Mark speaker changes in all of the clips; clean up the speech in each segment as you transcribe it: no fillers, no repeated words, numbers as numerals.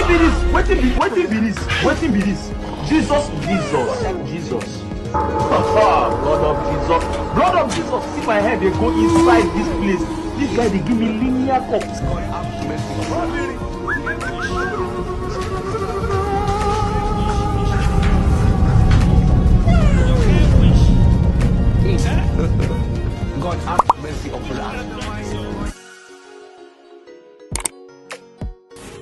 Speaker 1: be this? Jesus. Blood of Jesus, see my head, they go inside this place. This guy, they give me linear cups. God have mercy upon us.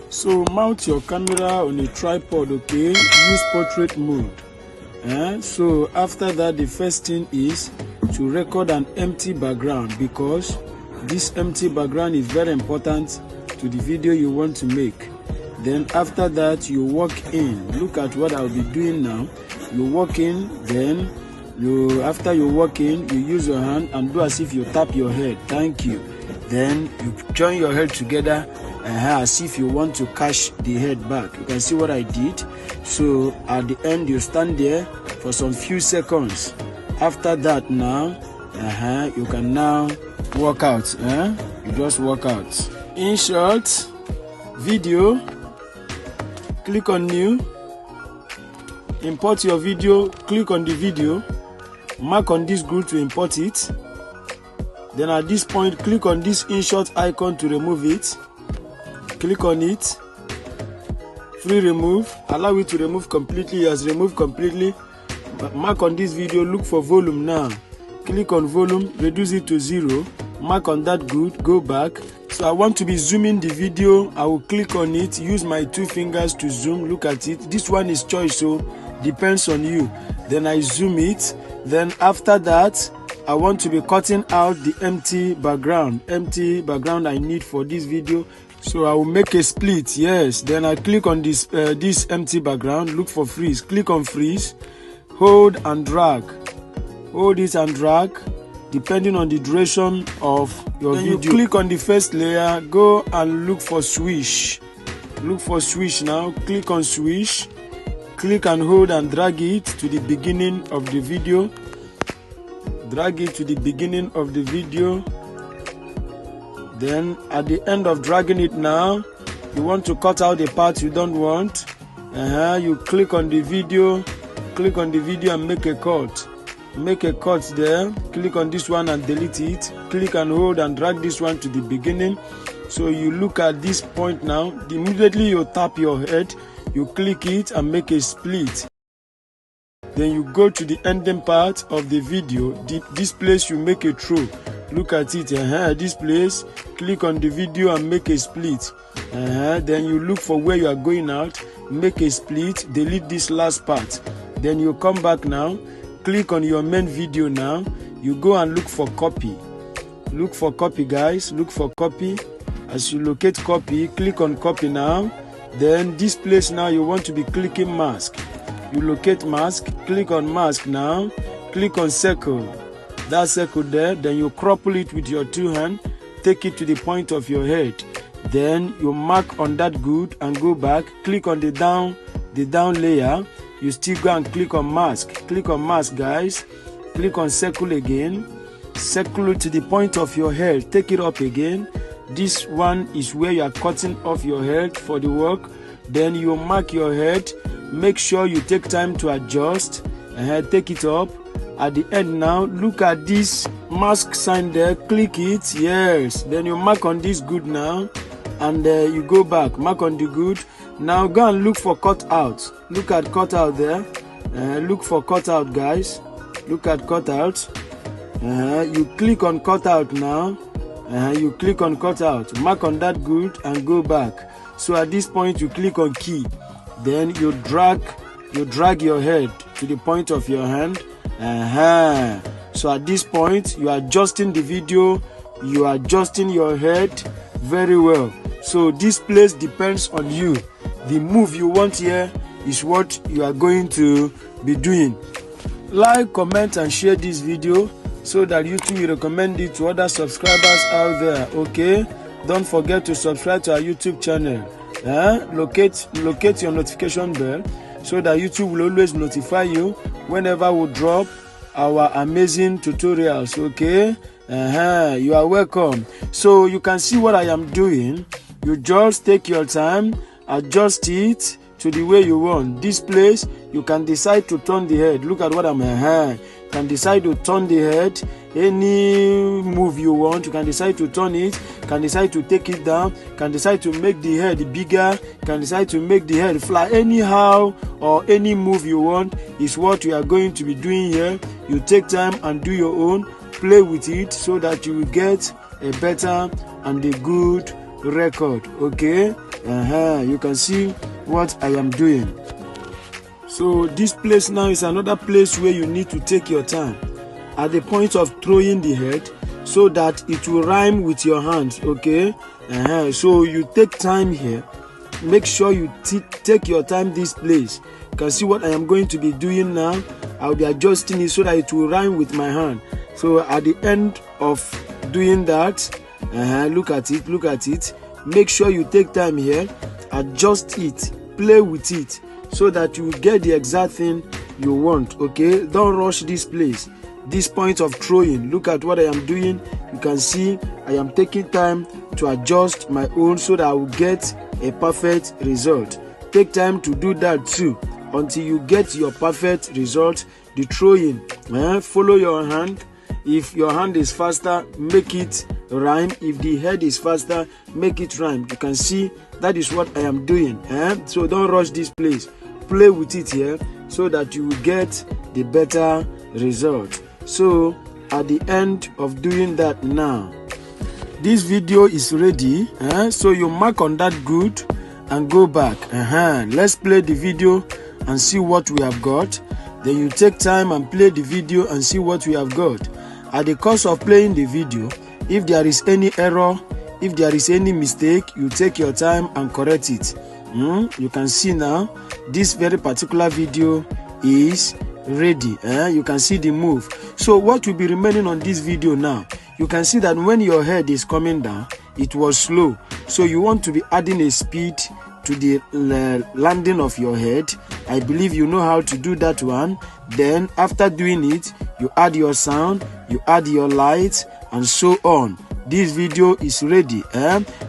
Speaker 2: So mount your camera on a tripod, okay? Use portrait mode. So after that, the first thing is to record an empty background, because this empty background is very important to the video you want to make. Then after that, you walk in. Look at what I'll be doing now. You walk in, then after you walk in, you use your hand and do as if you tap your head. Thank you. Then you join your head together as if you want to catch the head back. You can see what I did. So at the end, you stand there for some few seconds. After that, now you can now walk out. You just walk out. In short, video, click on new, import your video, click on the video, mark on this group to import it. Then at this point, click on this InShot icon to remove it. Click on it. Free remove. Allow it to remove completely. Yes, remove completely. Mark on this video. Look for volume now. Click on volume. Reduce it to 0. Mark on that good. Go back. So I want to be zooming the video. I will click on it. Use my 2 fingers to zoom. Look at it. This one is choice, so depends on you. Then I zoom it. Then after that, I want to be cutting out the empty background I need for this video. So I will make a split. Yes, then I click on this empty background, look for freeze, click on freeze, hold and drag, hold it and drag depending on the duration of your video. You click on the first layer, go and look for swish, now, click on swish, click and hold and drag it to the beginning of the video. Drag it to the beginning of the video. Then at the end of dragging it now, you want to cut out the part you don't want. You click on the video and make a cut. Make a cut there. Click on this one and delete it. Click and hold and drag this one to the beginning. So you look at this point now. Immediately you tap your head, you click it and make a split. Then you go to the ending part of the video. This place you make a throw. Look at it. This place, click on the video and make a split. Then you look for where you are going out, make a split, delete this last part. Then you come back now, click on your main video now. You go and look for copy. Look for copy, guys. Look for copy. As you locate copy, click on copy now. Then this place now you want to be clicking mask. You locate mask, click on mask now, click on circle, that circle there, then you crumple it with your 2 hands, take it to the point of your head, then you mark on that good and go back, click on the down layer, you still go and click on mask, guys, click on circle again, circle it to the point of your head, take it up again. This one is where you are cutting off your head for the work. Then you mark your head. Make sure you take time to adjust. Take it up. At the end now, look at this mask sign there. Click it. Yes. Then you mark on this good now. And you go back. Mark on the good. Now go and look for cutout. Look at cutout there. Look for cutout, guys. Look at cutout. You click on cutout now. You click on cutout. Mark on that good and go back. So at this point you click on key. Then you drag your head to the point of your hand. So at this point you are adjusting the video, you are adjusting your head very well. So this place depends on you. The move you want here is what you are going to be doing. Like, comment and share this video so that YouTube will recommend it to other subscribers out there. Okay, don't forget to subscribe to our YouTube channel. Locate your notification bell so that YouTube will always notify you whenever we drop our amazing tutorials. Okay, you are welcome. So you can see what I am doing. You just take your time adjust it to the way you want. This place, you can decide to turn the head. Look at what I'm You can decide to turn the head. Any move you want, you can decide to turn it, can decide to take it down, can decide to make the head bigger, can decide to make the head fly. Anyhow or any move you want is what we are going to be doing here. You take time and do your own, play with it so that you will get a better and a good record. Okay, you can see what I am doing. So this place now is another place where you need to take your time at the point of throwing the head so that it will rhyme with your hands. Okay, so you take time here. Make sure you take your time this place. You can see what I am going to be doing now. I'll be adjusting it so that it will rhyme with my hand. So at the end of doing that, look at it. Make sure you take time here, adjust it, play with it so that you get the exact thing you want. Okay, don't rush this place. This point of throwing, look at what I am doing. You can see I am taking time to adjust my own so that I will get a perfect result. Take time to do that too until you get your perfect result. The throwing, follow your hand. If your hand is faster, make it rhyme. If the head is faster, make it rhyme. You can see that is what I am doing. So don't rush this place. Play with it here so that you will get the better result. So at the end of doing that now, this video is ready. So you mark on that good and go back. Let's play the video and see what we have got. Then you take time and play the video and see what we have got. At the course of playing the video, if there is any error, if there is any mistake, you take your time and correct it. You can see now this very particular video is ready. You can see the move. So what will be remaining on this video now, you can see that when your head is coming down, it was slow. So you want to be adding a speed to the landing of your head. I believe you know how to do that one. Then after doing it, you add your sound, you add your lights, and so on. This video is ready.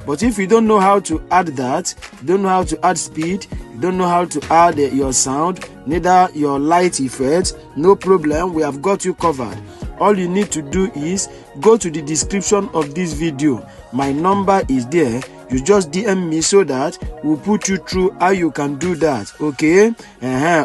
Speaker 2: But if you don't know how to add that, you don't know how to add speed, you don't know how to add your sound, neither your light effects, no problem, we have got you covered. All you need to do is go to the description of this video. My number is there. You just DM me so that we'll put you through how you can do that. Okay,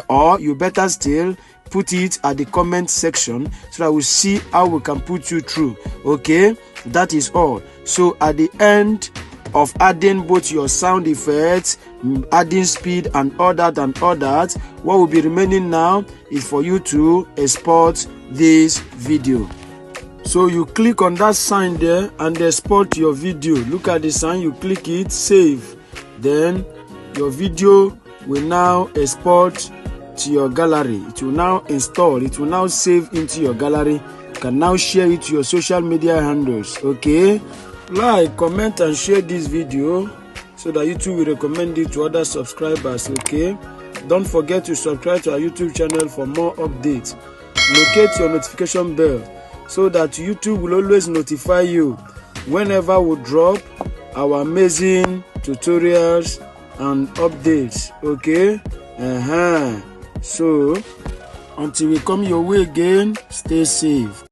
Speaker 2: or you better still put it at the comment section so that we'll see how we can put you through. Okay, that is all. So at the end of adding both your sound effects, adding speed and all that, what will be remaining now is for you to export this video. So you click on that sign there and export your video. Look at the sign, you click it, save. Then your video will now export to your gallery. It will now install, it will now save into your gallery. You can now share it to your social media handles. Okay, like, comment and share this video so that YouTube will recommend it to other subscribers. Okay, don't forget to subscribe to our YouTube channel for more updates. Locate your notification bell so that YouTube will always notify you whenever we drop our amazing tutorials and updates. Okay, so until we come your way again, stay safe.